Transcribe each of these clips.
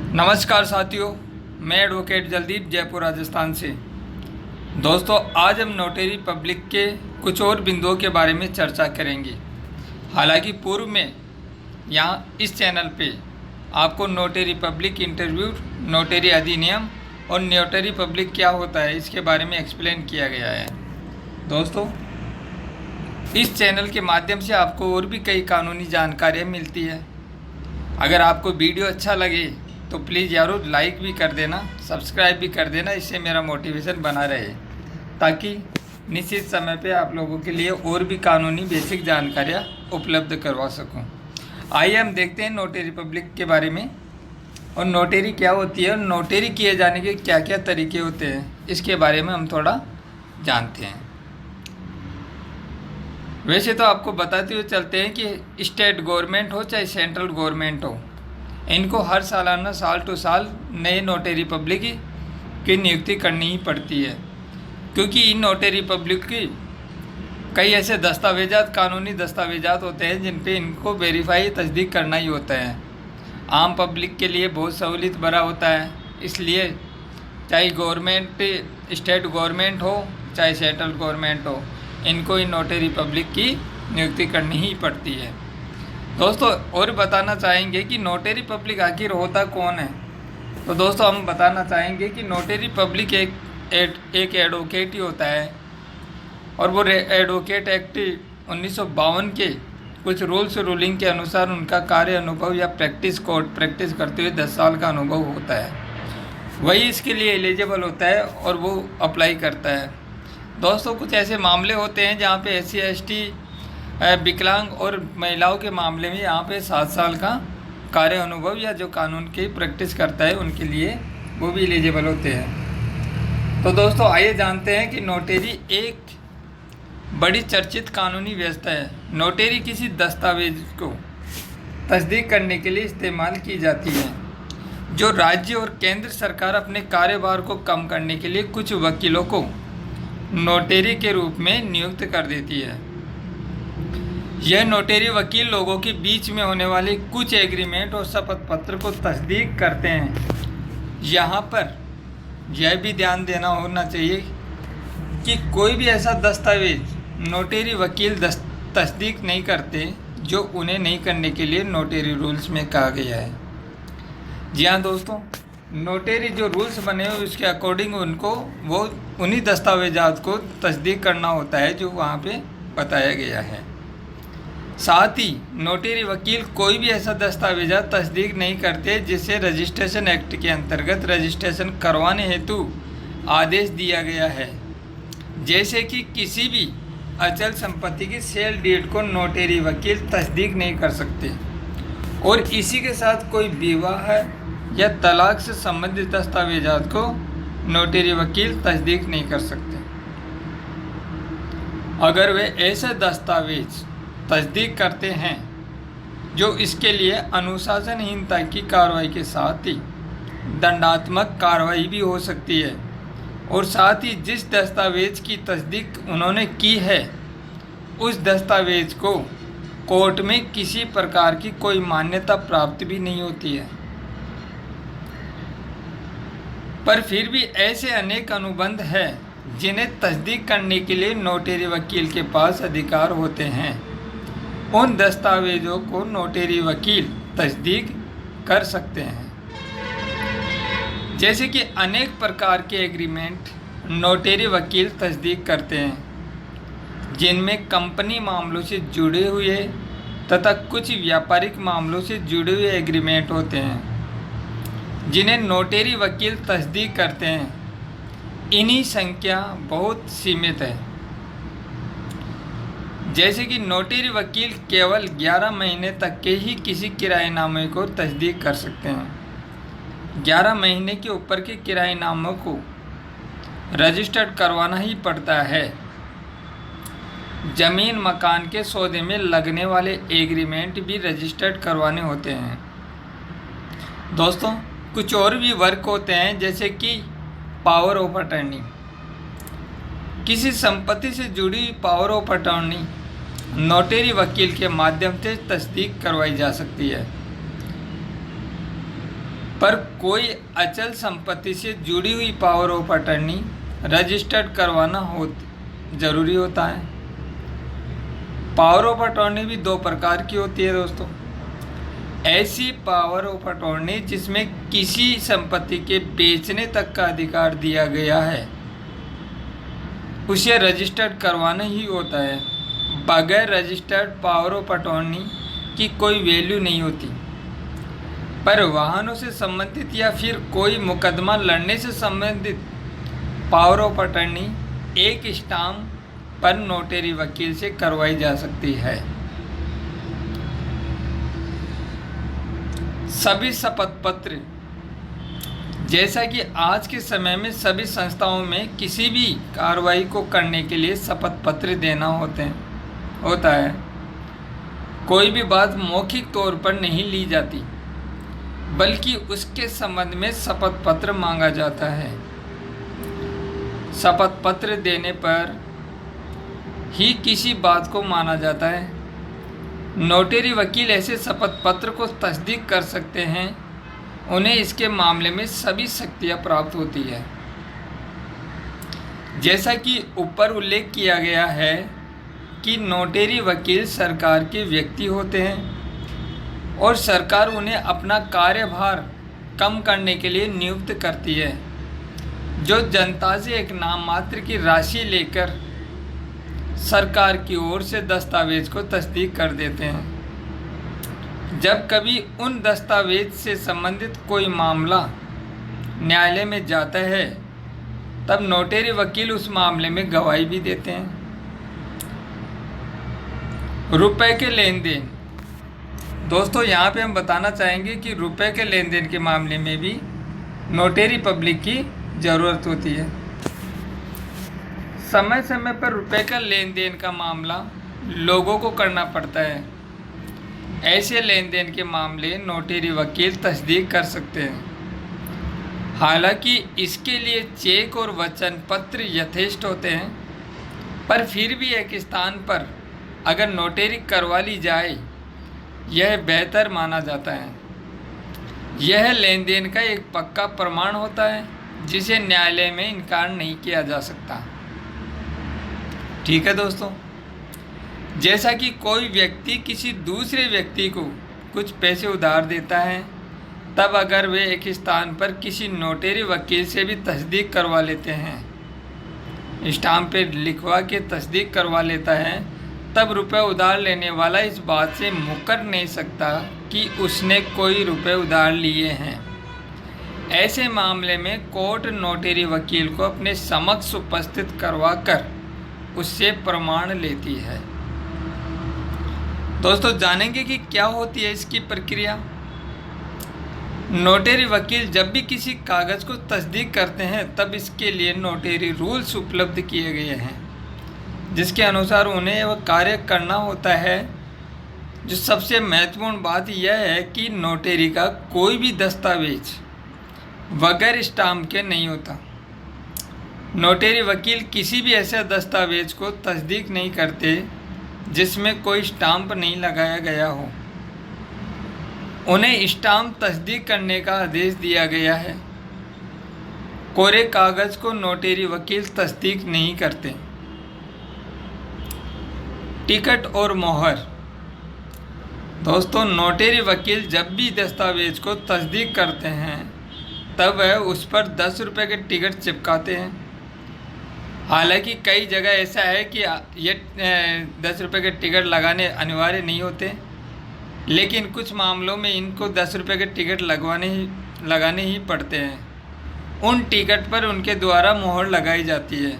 नमस्कार साथियों, मैं एडवोकेट जलदीप जयपुर राजस्थान से। दोस्तों, आज हम नोटरी पब्लिक के कुछ और बिंदुओं के बारे में चर्चा करेंगे। हालांकि पूर्व में यहाँ इस चैनल पे आपको नोटरी पब्लिक इंटरव्यू, नोटरी अधिनियम और नोटरी पब्लिक क्या होता है इसके बारे में एक्सप्लेन किया गया है। दोस्तों, इस चैनल के माध्यम से आपको और भी कई कानूनी जानकारियाँ मिलती है। अगर आपको वीडियो अच्छा लगे तो प्लीज़ यारो लाइक भी कर देना, सब्सक्राइब भी कर देना। इससे मेरा मोटिवेशन बना रहे ताकि निश्चित समय पे आप लोगों के लिए और भी कानूनी बेसिक जानकारियाँ उपलब्ध करवा सकूं। आइए हम देखते हैं नोटरी पब्लिक के बारे में और नोटरी क्या होती है और नोटरी किए जाने के क्या क्या तरीके होते हैं, इसके बारे में हम थोड़ा जानते हैं। वैसे तो आपको बताते हुए चलते हैं कि स्टेट गवर्नमेंट हो चाहे सेंट्रल गवर्नमेंट हो, इनको हर सालाना साल टू साल नए नोटरी पब्लिक की नियुक्ति करनी ही पड़ती है, क्योंकि इन नोटरी पब्लिक की कई ऐसे दस्तावेजात, कानूनी दस्तावेजात होते हैं जिन पे इनको वेरीफाई, तस्दीक करना ही होता है। आम पब्लिक के लिए बहुत सहूलियत भरा होता है, इसलिए चाहे गवर्नमेंट, स्टेट गवर्नमेंट हो चाहे सेंट्रल गवर्नमेंट हो, इनको इन नोटरी पब्लिक की नियुक्ति करनी ही पड़ती है। दोस्तों, और बताना चाहेंगे कि नोटरी पब्लिक आखिर होता कौन है। तो दोस्तों, हम बताना चाहेंगे कि नोटरी पब्लिक एक एडवोकेट ही होता है और वो एडवोकेट एक्ट 1952 के कुछ रूल्स रूलिंग के अनुसार उनका कार्य अनुभव या प्रैक्टिस करते हुए 10 साल का अनुभव होता है, वही इसके लिए एलिजिबल होता है और वो अप्लाई करता है। दोस्तों, कुछ ऐसे मामले होते हैं जहाँ पे SC ST, विकलांग और महिलाओं के मामले में यहाँ पे 7 साल का कार्य अनुभव या जो कानून की प्रैक्टिस करता है उनके लिए वो भी एलिजिबल होते हैं। तो दोस्तों, आइए जानते हैं कि नोटरी एक बड़ी चर्चित कानूनी व्यवस्था है। नोटरी किसी दस्तावेज को तस्दीक करने के लिए इस्तेमाल की जाती है, जो राज्य और केंद्र सरकार अपने कार्यभार को कम करने के लिए कुछ वकीलों को नोटरी के रूप में नियुक्त कर देती है। यह नोटरी वकील लोगों के बीच में होने वाले कुछ एग्रीमेंट और शपथ पत्र को तस्दीक करते हैं। यहाँ पर यह भी ध्यान देना होना चाहिए कि कोई भी ऐसा दस्तावेज नोटरी वकील तस्दीक नहीं करते जो उन्हें नहीं करने के लिए नोटरी रूल्स में कहा गया है। जी हाँ दोस्तों, नोटरी जो रूल्स बने हुए उसके अकॉर्डिंग उनको वो उन्हीं दस्तावेजात को तस्दीक करना होता है जो वहाँ पे बताया गया है। साथ ही नोटरी वकील कोई भी ऐसा दस्तावेजा तस्दीक नहीं करते जिसे रजिस्ट्रेशन एक्ट के अंतर्गत रजिस्ट्रेशन करवाने हेतु आदेश दिया गया है। जैसे कि किसी भी अचल संपत्ति की सेल डीड को नोटरी वकील तस्दीक नहीं कर सकते और इसी के साथ कोई विवाह या तलाक से संबंधित दस्तावेजात को नोटरी वकील तस्दीक नहीं कर सकते। अगर वे ऐसे दस्तावेज तस्दीक करते हैं जो इसके लिए अनुशासनहीनता की कार्रवाई के साथ ही दंडात्मक कार्रवाई भी हो सकती है, और साथ ही जिस दस्तावेज की तस्दीक उन्होंने की है उस दस्तावेज को कोर्ट में किसी प्रकार की कोई मान्यता प्राप्त भी नहीं होती है। पर फिर भी ऐसे अनेक अनुबंध हैं जिन्हें तस्दीक करने के लिए नोटरी वकील के पास अधिकार होते हैं। उन दस्तावेजों को नोटरी वकील तस्दीक कर सकते हैं। जैसे कि अनेक प्रकार के एग्रीमेंट नोटरी वकील तस्दीक करते हैं, जिनमें कंपनी मामलों से जुड़े हुए तथा कुछ व्यापारिक मामलों से जुड़े हुए एग्रीमेंट होते हैं जिन्हें नोटरी वकील तस्दीक करते हैं। इन्हीं संख्या बहुत सीमित है। जैसे कि नोटरी वकील केवल 11 महीने तक के ही किसी किराएनामे को तस्दीक कर सकते हैं। 11 महीने के ऊपर के किराएनामों को रजिस्टर्ड करवाना ही पड़ता है। ज़मीन मकान के सौदे में लगने वाले एग्रीमेंट भी रजिस्टर्ड करवाने होते हैं। दोस्तों, कुछ और भी वर्क होते हैं, जैसे कि पावर ऑफ अटर्नी। किसी संपत्ति से जुड़ी पावर ऑफ अटर्नी नोटरी वकील के माध्यम से तस्दीक करवाई जा सकती है। पर कोई अचल संपत्ति से जुड़ी हुई पावर ऑफ अटर्नी रजिस्टर्ड करवाना जरूरी होता है। पावर ऑफ अटॉर्नी भी दो प्रकार की होती है दोस्तों। ऐसी पावर ऑफ अटॉर्नी जिसमें किसी संपत्ति के बेचने तक का अधिकार दिया गया है, उसे रजिस्टर्ड करवाना ही होता है। बगैर रजिस्टर्ड पावर ऑफ अटॉर्नी की कोई वैल्यू नहीं होती। पर वाहनों से संबंधित या फिर कोई मुकदमा लड़ने से संबंधित पावर ऑफ अटॉर्नी एक स्टाम्प पर नोटरी वकील से करवाई जा सकती है। सभी शपथ पत्र, जैसा कि आज के समय में सभी संस्थाओं में किसी भी कार्रवाई को करने के लिए शपथ पत्र देना होता है। कोई भी बात मौखिक तौर पर नहीं ली जाती, बल्कि उसके संबंध में शपथ पत्र मांगा जाता है। शपथ पत्र देने पर ही किसी बात को माना जाता है। नोटरी वकील ऐसे शपथ पत्र को तस्दीक कर सकते हैं। उन्हें इसके मामले में सभी शक्तियां प्राप्त होती है। जैसा कि ऊपर उल्लेख किया गया है कि नोटरी वकील सरकार के व्यक्ति होते हैं और सरकार उन्हें अपना कार्यभार कम करने के लिए नियुक्त करती है, जो जनता से एक नाम मात्र की राशि लेकर सरकार की ओर से दस्तावेज को तस्दीक कर देते हैं। जब कभी उन दस्तावेज से संबंधित कोई मामला न्यायालय में जाता है, तब नोटरी वकील उस मामले में गवाही भी देते हैं। रुपए के लेन देन, दोस्तों यहाँ पे हम बताना चाहेंगे कि रुपए के लेन देन के मामले में भी नोटरी पब्लिक की ज़रूरत होती है। समय समय पर रुपए का लेन देन का मामला लोगों को करना पड़ता है। ऐसे लेन देन के मामले नोटरी वकील तस्दीक कर सकते हैं। हालांकि इसके लिए चेक और वचन पत्र यथेष्ट होते हैं, पर फिर भी एक स्थान पर अगर नोटरी करवा ली जाए, यह बेहतर माना जाता है। यह लेन देन का एक पक्का प्रमाण होता है, जिसे न्यायालय में इनकार नहीं किया जा सकता। ठीक है दोस्तों, जैसा कि कोई व्यक्ति किसी दूसरे व्यक्ति को कुछ पैसे उधार देता है, तब अगर वे एक स्थान पर किसी नोटरी वकील से भी तस्दीक करवा लेते हैं, स्टाम्प पे लिखवा के तस्दीक करवा लेता है, तब रुपए उधार लेने वाला इस बात से मुकर नहीं सकता कि उसने कोई रुपए उधार लिए हैं। ऐसे मामले में कोर्ट नोटरी वकील को अपने समक्ष उपस्थित करवा कर उससे प्रमाण लेती है। दोस्तों जानेंगे कि क्या होती है इसकी प्रक्रिया। नोटरी वकील जब भी किसी कागज़ को तस्दीक करते हैं, तब इसके लिए नोटरी रूल्स उपलब्ध किए गए हैं, जिसके अनुसार उन्हें वह कार्य करना होता है। जो सबसे महत्वपूर्ण बात यह है कि नोटरी का कोई भी दस्तावेज बगैर स्टाम्प के नहीं होता। नोटरी वकील किसी भी ऐसे दस्तावेज को तस्दीक नहीं करते जिसमें कोई स्टाम्प नहीं लगाया गया हो। उन्हें स्टाम्प तस्दीक करने का आदेश दिया गया है। कोरे कागज़ को नोटरी वकील तस्दीक नहीं करते। टिकट और मोहर, दोस्तों नोटरी वकील जब भी दस्तावेज को तस्दीक करते हैं, तब वह उस पर 10 रुपये के टिकट चिपकाते हैं। हालांकि कई जगह ऐसा है कि ये 10 रुपये के टिकट लगाने अनिवार्य नहीं होते, लेकिन कुछ मामलों में इनको 10 रुपये के टिकट लगाने ही पड़ते हैं। उन टिकट पर उनके द्वारा मोहर लगाई जाती है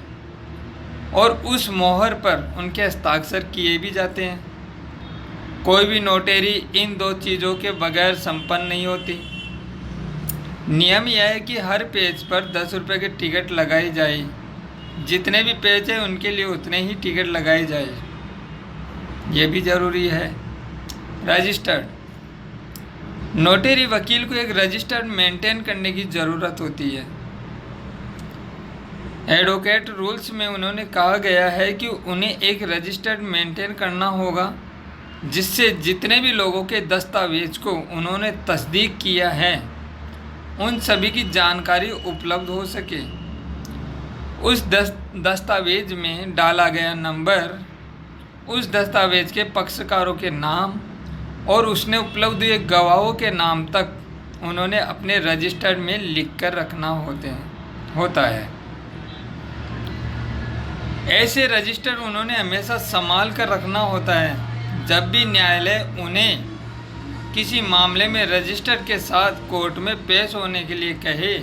और उस मोहर पर उनके हस्ताक्षर किए भी जाते हैं। कोई भी नोटरी इन दो चीज़ों के बगैर संपन्न नहीं होती। नियम यह है कि हर पेज पर 10 रुपये के टिकट लगाई जाए। जितने भी पेज हैं उनके लिए उतने ही टिकट लगाए जाए, ये भी ज़रूरी है। रजिस्टर्ड, नोटरी वकील को एक रजिस्टर्ड मेंटेन करने की ज़रूरत होती है। एडवोकेट रूल्स में उन्होंने कहा गया है कि उन्हें एक रजिस्टर्ड मेंटेन करना होगा, जिससे जितने भी लोगों के दस्तावेज को उन्होंने तस्दीक किया है उन सभी की जानकारी उपलब्ध हो सके। उस दस्तावेज में डाला गया नंबर उस दस्तावेज के पक्षकारों के नाम और उसने उपलब्ध हुए गवाहों के नाम तक उन्होंने अपने रजिस्टर में लिख कर रखना होता है। ऐसे रजिस्टर उन्होंने हमेशा संभाल कर रखना होता है। जब भी न्यायालय उन्हें किसी मामले में रजिस्टर के साथ कोर्ट में पेश होने के लिए कहे,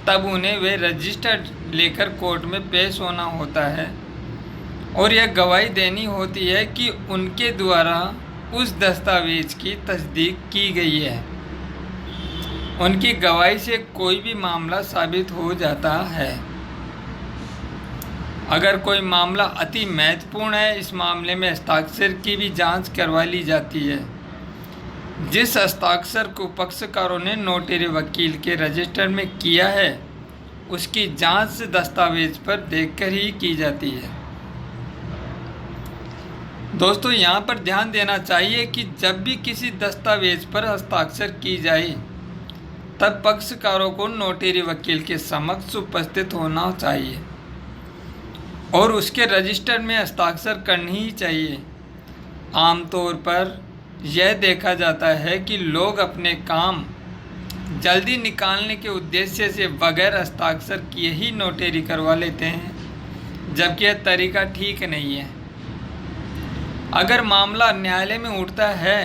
तब उन्हें वे रजिस्टर लेकर कोर्ट में पेश होना होता है और यह गवाही देनी होती है कि उनके द्वारा उस दस्तावेज की तस्दीक की गई है। उनकी गवाही से कोई भी मामला साबित हो जाता है। अगर कोई मामला अति महत्वपूर्ण है, इस मामले में हस्ताक्षर की भी जांच करवा ली जाती है। जिस हस्ताक्षर को पक्षकारों ने नोटरी वकील के रजिस्टर में किया है, उसकी जांच दस्तावेज पर देखकर ही की जाती है। दोस्तों, यहाँ पर ध्यान देना चाहिए कि जब भी किसी दस्तावेज पर हस्ताक्षर की जाए, तब पक्षकारों को नोटरी वकील के समक्ष उपस्थित होना चाहिए और उसके रजिस्टर में हस्ताक्षर करनी ही चाहिए। आमतौर पर यह देखा जाता है कि लोग अपने काम जल्दी निकालने के उद्देश्य से बगैर हस्ताक्षर किए ही नोटरी करवा लेते हैं, जबकि यह तरीका ठीक नहीं है। अगर मामला न्यायालय में उठता है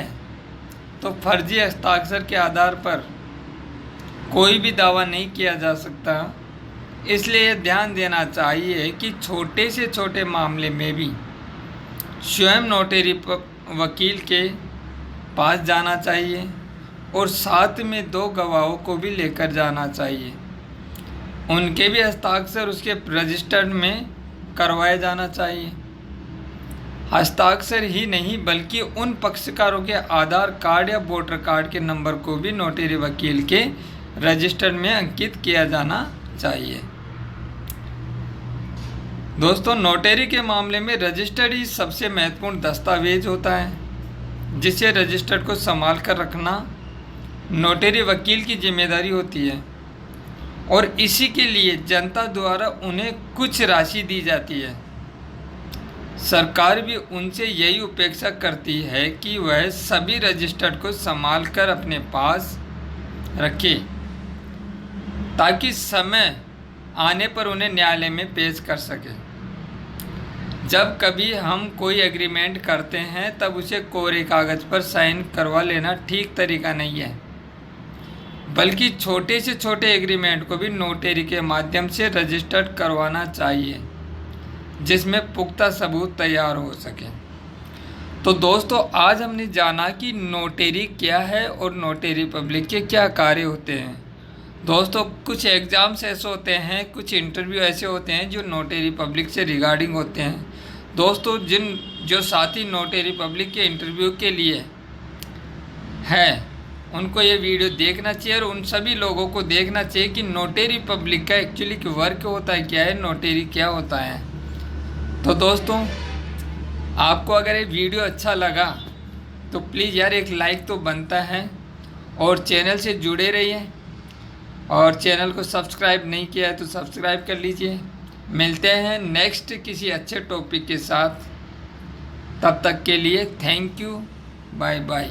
तो फर्जी हस्ताक्षर के आधार पर कोई भी दावा नहीं किया जा सकता। इसलिए ध्यान देना चाहिए कि छोटे से छोटे मामले में भी स्वयं नोटरी वकील के पास जाना चाहिए और साथ में 2 गवाहों को भी लेकर जाना चाहिए। उनके भी हस्ताक्षर उसके रजिस्टर में करवाए जाना चाहिए। हस्ताक्षर ही नहीं बल्कि उन पक्षकारों के आधार कार्ड या वोटर कार्ड के नंबर को भी नोटरी वकील के रजिस्टर में अंकित किया जाना चाहिए। दोस्तों, नोटरी के मामले में रजिस्टर ही सबसे महत्वपूर्ण दस्तावेज होता है, जिसे रजिस्टर को संभाल कर रखना नोटरी वकील की जिम्मेदारी होती है और इसी के लिए जनता द्वारा उन्हें कुछ राशि दी जाती है। सरकार भी उनसे यही अपेक्षा करती है कि वह सभी रजिस्टर को संभाल कर अपने पास रखे, ताकि समय आने पर उन्हें न्यायालय में पेश कर सके। जब कभी हम कोई एग्रीमेंट करते हैं, तब उसे कोरे कागज़ पर साइन करवा लेना ठीक तरीका नहीं है, बल्कि छोटे से छोटे एग्रीमेंट को भी नोटरी के माध्यम से रजिस्टर्ड करवाना चाहिए, जिसमें पुख्ता सबूत तैयार हो सके। तो दोस्तों, आज हमने जाना कि नोटरी क्या है और नोटरी पब्लिक के क्या कार्य होते हैं। दोस्तों, कुछ एग्ज़ाम्स ऐसे होते हैं, कुछ इंटरव्यू ऐसे होते हैं जो नोटरी पब्लिक से रिगार्डिंग होते हैं। दोस्तों, जो साथी नोटरी पब्लिक के इंटरव्यू के लिए हैं, उनको ये वीडियो देखना चाहिए और उन सभी लोगों को देखना चाहिए कि नोटरी पब्लिक का एक्चुअली वर्क होता है क्या है, नोटरी क्या होता है। तो दोस्तों, आपको अगर ये वीडियो अच्छा लगा तो प्लीज़ यार एक लाइक तो बनता है और चैनल से जुड़े रहिए और चैनल को सब्सक्राइब नहीं किया है तो सब्सक्राइब कर लीजिए। मिलते हैं नेक्स्ट किसी अच्छे टॉपिक के साथ। तब तक के लिए थैंक यू, बाय बाय।